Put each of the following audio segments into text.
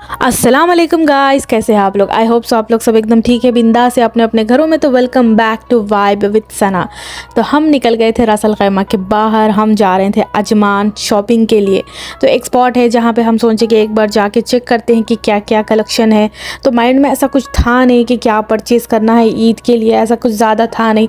अस्सलाम वालेकुम गाइस, कैसे हैं आप लोग। आई होप सो आप लोग सब एकदम ठीक है, बिंदास है अपने अपने घरों में। तो welcome back to vibe with Sana. तो हम निकल गए थे रासल खैमा के बाहर, हम जा रहे थे अजमान शॉपिंग के लिए। तो एक स्पॉट है जहाँ पे हम सोचे कि एक बार जाके चेक करते हैं कि क्या क्या कलेक्शन है। तो माइंड में ऐसा कुछ था नहीं कि क्या परचेज़ करना है ईद के लिए, ऐसा कुछ ज़्यादा था नहीं।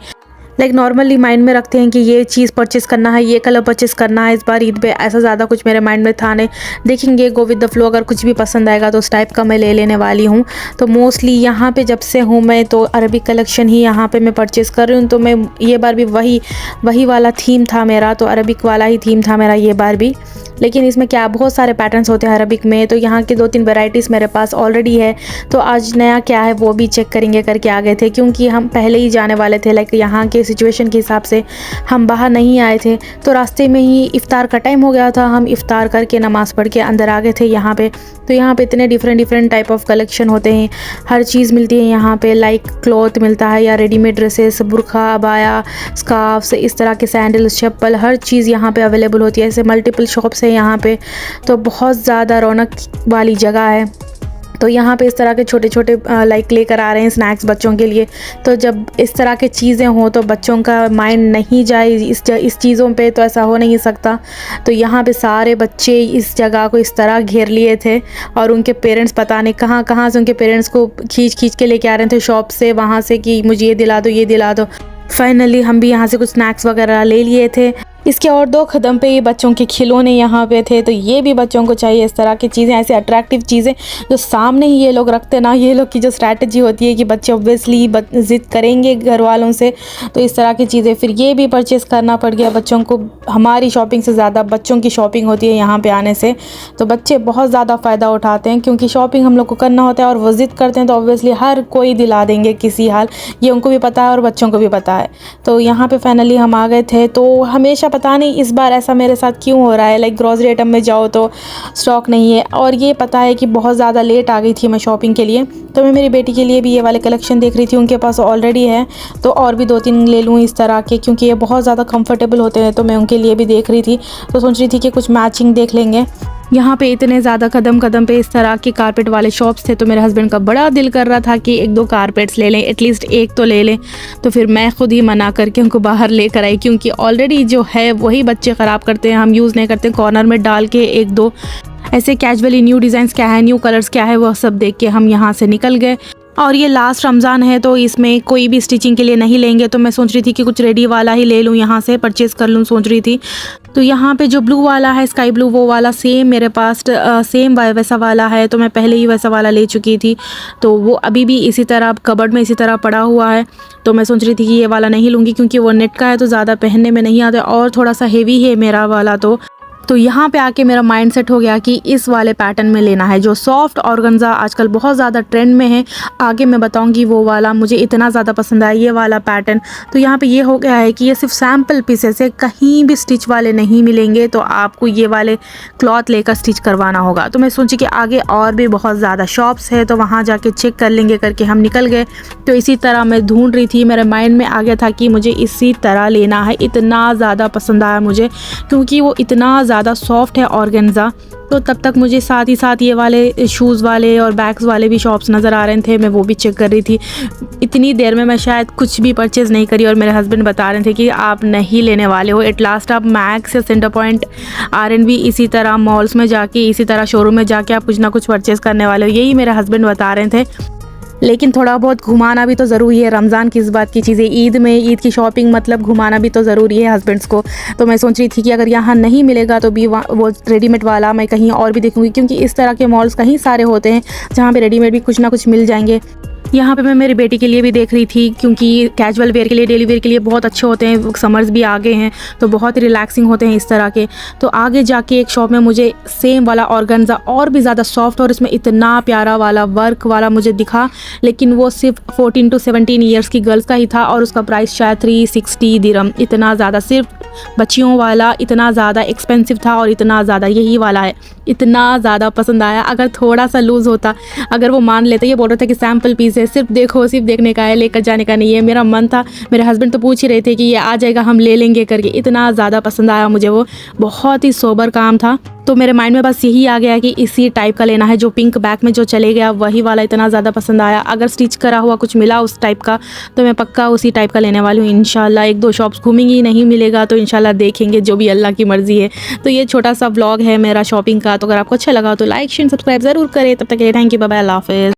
नॉर्मली माइंड में रखते हैं कि ये चीज़ परचेज़ करना है, ये कलर परचेज़ करना है इस बार ईद पे, ऐसा ज़्यादा कुछ मेरे माइंड में था नहीं। देखेंगे गो विद द फ्लो, अगर कुछ भी पसंद आएगा तो उस टाइप का मैं ले लेने वाली हूँ। तो मोस्टली यहाँ पे जब से हूँ मैं, तो अरबिक कलेक्शन ही यहाँ पे मैं परचेज़ कर रही हूँ। तो मैं ये बार भी वही वाला थीम था मेरा, तो अरबिक वाला ही थीम था मेरा ये बार भी। लेकिन इसमें क्या बहुत सारे पैटर्न्स होते हैं अरबिक में, तो यहाँ के 2-3 वेराइटीज़ मेरे पास ऑलरेडी है। तो आज नया क्या है वो भी चेक करेंगे करके आ गए थे, क्योंकि हम पहले ही जाने वाले थे। यहाँ के सिचुएशन के हिसाब से हम बाहर नहीं आए थे, तो रास्ते में ही इफ़्तार का टाइम हो गया था। हम इफ़्तार करके नमाज़ पढ़ के अंदर आ गए थे यहाँ पे। तो यहाँ पे इतने डिफरेंट टाइप ऑफ कलेक्शन होते हैं, हर चीज़ मिलती है यहाँ पे। क्लॉथ मिलता है या रेडीमेड ड्रेसेस, बुरखा, अबाया, स्कार्फ्स, इस तरह के सैंडल्स, चप्पल, हर चीज़ यहाँ पे अवेलेबल होती है। ऐसे मल्टीपल शॉप्स है यहाँ पे, तो बहुत ज़्यादा रौनक वाली जगह है। तो यहाँ पे इस तरह के छोटे छोटे लेकर आ रहे हैं स्नैक्स बच्चों के लिए। तो जब इस तरह के चीज़ें हों तो बच्चों का माइंड नहीं जाए इस चीज़ों पे, तो ऐसा हो नहीं सकता। तो यहाँ पे सारे बच्चे इस जगह को इस तरह घेर लिए थे, और उनके पेरेंट्स पता नहीं कहाँ कहाँ से उनके पेरेंट्स को खींच के लेके आ रहे थे शॉप से, वहाँ से, कि मुझे ये दिला दो, ये दिला दो। फाइनली हम भी यहाँ से कुछ स्नैक्स वगैरह ले लिए थे। इसके और 2 कदम पे ये बच्चों के खिलौने यहाँ पे थे, तो ये भी बच्चों को चाहिए इस तरह की चीज़ें, ऐसे अट्रैक्टिव चीज़ें जो सामने ही ये लोग रखते ना। ये लोग की जो स्ट्रैटेजी होती है कि बच्चे ऑब्वियसली ज़िद करेंगे घर वालों से, तो इस तरह की चीज़ें फिर ये भी परचेज़ करना पड़ गया बच्चों को। हमारी शॉपिंग से ज़्यादा बच्चों की शॉपिंग होती है यहाँ पर आने से, तो बच्चे बहुत ज़्यादा फ़ायदा उठाते हैं, क्योंकि शॉपिंग हम लोग को करना होता है और वो ज़िद करते हैं, तो ऑब्वियसली हर कोई दिला देंगे किसी हाल। ये उनको भी पता है और बच्चों को भी पता है। तो यहाँ पे फाइनली हम आ गए थे। तो हमेशा पता नहीं इस बार ऐसा मेरे साथ क्यों हो रहा है, ग्रॉसरी आइटम में जाओ तो स्टॉक नहीं है, और ये पता है कि बहुत ज़्यादा लेट आ गई थी मैं शॉपिंग के लिए। तो मैं मेरी बेटी के लिए भी ये वाले कलेक्शन देख रही थी, उनके पास ऑलरेडी है, तो और भी 2-3 ले लूँ इस तरह के, क्योंकि ये बहुत ज़्यादा कंफर्टेबल होते हैं। तो मैं उनके लिए भी देख रही थी, तो सोच रही थी कि कुछ मैचिंग देख लेंगे। यहाँ पे इतने ज़्यादा कदम पे इस तरह के कारपेट वाले शॉप्स थे, तो मेरे हस्बैंड का बड़ा दिल कर रहा था कि 1-2 कारपेट्स ले लें, एटलीस्ट एक तो ले लें। तो फिर मैं खुद ही मना करके उनको बाहर लेकर आई, क्योंकि ऑलरेडी जो है वही बच्चे ख़राब करते हैं, हम यूज़ नहीं करते। कॉर्नर में डाल के 1-2 ऐसे कैजुअली न्यू डिज़ाइंस क्या है, न्यू कलर्स क्या है, वह सब देख के हम यहाँ से निकल गए। और ये लास्ट रमज़ान है, तो इसमें कोई भी स्टिचिंग के लिए नहीं लेंगे, तो मैं सोच रही थी कि कुछ रेडी वाला ही ले लूँ, यहाँ से परचेज़ कर लूँ सोच रही थी। तो यहाँ पे जो ब्लू वाला है, स्काई ब्लू, वो वाला सेम मेरे पास सेम वैसा वाला है, तो मैं पहले ही वैसा वाला ले चुकी थी। तो वो अभी भी इसी तरह कबर्ड में इसी तरह पड़ा हुआ है। तो मैं सोच रही थी कि ये वाला नहीं लूँगी, क्योंकि वो नेट का है, तो ज़्यादा पहनने में नहीं आता, और थोड़ा सा हेवी है मेरा वाला। तो यहाँ पे आके मेरा माइंड सेट हो गया कि इस वाले पैटर्न में लेना है, जो सॉफ्ट ऑर्गेन्जा आजकल बहुत ज़्यादा ट्रेंड में है। आगे मैं बताऊँगी वो वाला मुझे इतना ज़्यादा पसंद आया, ये वाला पैटर्न। तो यहाँ पे ये हो गया है कि ये सिर्फ सैम्पल पीसेस है, कहीं भी स्टिच वाले नहीं मिलेंगे, तो आपको ये वाले क्लॉथ लेकर स्टिच करवाना होगा। तो मैं सोची कि आगे और भी बहुत ज़्यादा शॉप्स है, तो वहाँ जाके चेक कर लेंगे करके हम निकल गए। तो इसी तरह मैं ढूंढ रही थी, मेरे माइंड में आ गया था कि मुझे इसी तरह लेना है। इतना ज़्यादा पसंद आया मुझे, क्योंकि वो इतना ज़्यादा सॉफ्ट है ऑर्गेन्जा। तो तब तक मुझे साथ ही साथ ये वाले शूज़ वाले और बैग्स वाले भी शॉप्स नज़र आ रहे थे, मैं वो भी चेक कर रही थी। इतनी देर में मैं शायद कुछ भी परचेज़ नहीं करी, और मेरे हस्बैंड बता रहे थे कि आप नहीं लेने वाले हो। एट लास्ट आप मैक्स या सेंटर पॉइंट, RNB, इसी तरह मॉल्स में जाके, इसी तरह शोरूम में जाके आप कुछ ना कुछ परचेज़ करने वाले हो, यही मेरे हस्बैंड बता रहे थे। लेकिन थोड़ा बहुत घुमाना भी तो ज़रूरी है, रमज़ान की इस बात की चीज़ें, ईद की शॉपिंग मतलब घुमाना भी तो ज़रूरी है हस्बैंड्स को। तो मैं सोच रही थी कि अगर यहाँ नहीं मिलेगा तो भी वो रेडीमेड वाला मैं कहीं और भी देखूँगी, क्योंकि इस तरह के मॉल्स कहीं सारे होते हैं जहाँ पे रेडीमेड भी कुछ ना कुछ मिल जाएंगे। यहाँ पे मैं मेरी बेटी के लिए भी देख रही थी, क्योंकि कैजुअल वेयर के लिए, डेली वेयर के लिए बहुत अच्छे होते हैं। समर्स भी आ गए हैं, तो बहुत ही रिलैक्सिंग होते हैं इस तरह के। तो आगे जाके एक शॉप में मुझे सेम वाला ऑर्गेन्जा और भी ज़्यादा सॉफ्ट और इसमें इतना प्यारा वाला वर्क वाला मुझे दिखा, लेकिन वो सिर्फ 14 to 17 ईयर्स की गर्ल्स का ही था, और उसका प्राइस शायद 360 दिरहम। इतना ज़्यादा, सिर्फ बच्चियों वाला इतना ज़्यादा एक्सपेंसिव था, और इतना ज़्यादा, यही वाला है, इतना ज़्यादा पसंद आया। अगर थोड़ा सा लूज़ होता, अगर वो मान लेते, ये बोल रहे थे कि सैम्पल पीस से सिर्फ देखने का है, लेकर जाने का नहीं है। मेरा मन था, मेरे हस्बैंड तो पूछ ही रहे थे कि ये आ जाएगा, हम ले लेंगे करके। इतना ज़्यादा पसंद आया मुझे वो, बहुत ही सोबर काम था। तो मेरे माइंड में बस यही आ गया कि इसी टाइप का लेना है, जो पिंक बैक में जो चले गया वही वाला इतना ज़्यादा पसंद आया। अगर स्टिच करा हुआ कुछ मिला उस टाइप का तो मैं पक्का उसी टाइप का लेने वाली हूँ इंशाल्लाह। 1-2 शॉप्स घूमेंगी, नहीं मिलेगा तो इंशाल्लाह देखेंगे, जो भी अल्लाह की मर्ज़ी है। तो ये छोटा सा व्लॉग है मेरा शॉपिंग का। तो अगर आपको अच्छा लगा तो लाइक शेयर सब्सक्राइब ज़रूर करें। तब तक के लिए थैंक यू, बाय बाय, अल्लाह हाफ़िज़।